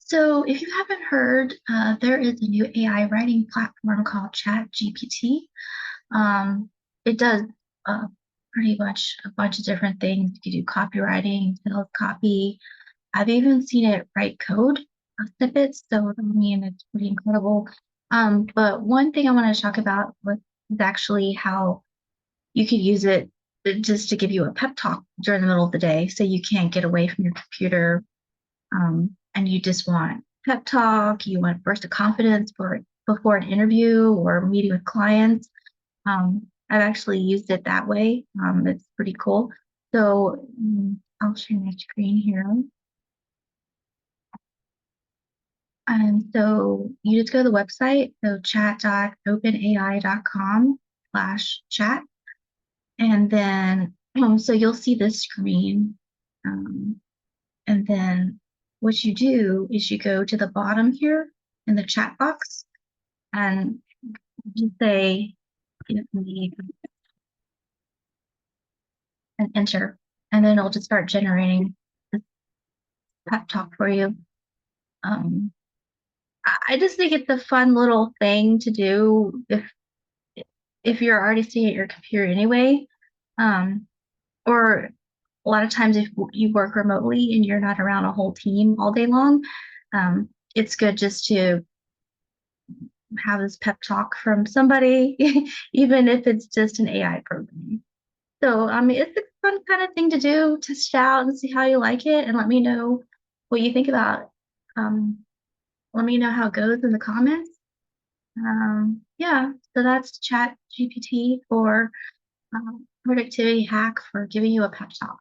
So, if you haven't heard, there is a new AI writing platform called ChatGPT. It does uh, pretty much a bunch of different things. You can do copywriting, sales copy. I've even seen it write code snippets. So, I mean, it's pretty incredible. But one thing I want to talk about is actually how you could use it just to give you a pep talk during the middle of the day, so you can't get away from your computer and you just want pep talk, you want burst of confidence for before an interview or meeting with clients. I've actually used it that way. It's pretty cool. So I'll share my screen here. And so you just go to the website, so chat.openai.com/chat. And then, so you'll see this screen. Um, And then what you do is you go to the bottom here in the chat box and you say, give me an enter, and then it'll just start generating this pep talk for you. Um, I just think it's a fun little thing to do if you're already sitting at your computer anyway. Um, or a lot of times if you work remotely and you're not around a whole team all day long, it's good just to have this pep talk from somebody, even if it's just an AI program. So, I mean, it's a fun kind of thing to do, test it out and see how you like it, and let me know what you think about it. Um, Let me know how it goes in the comments. Yeah, so that's Chat GPT for productivity hack for giving you a pep talk.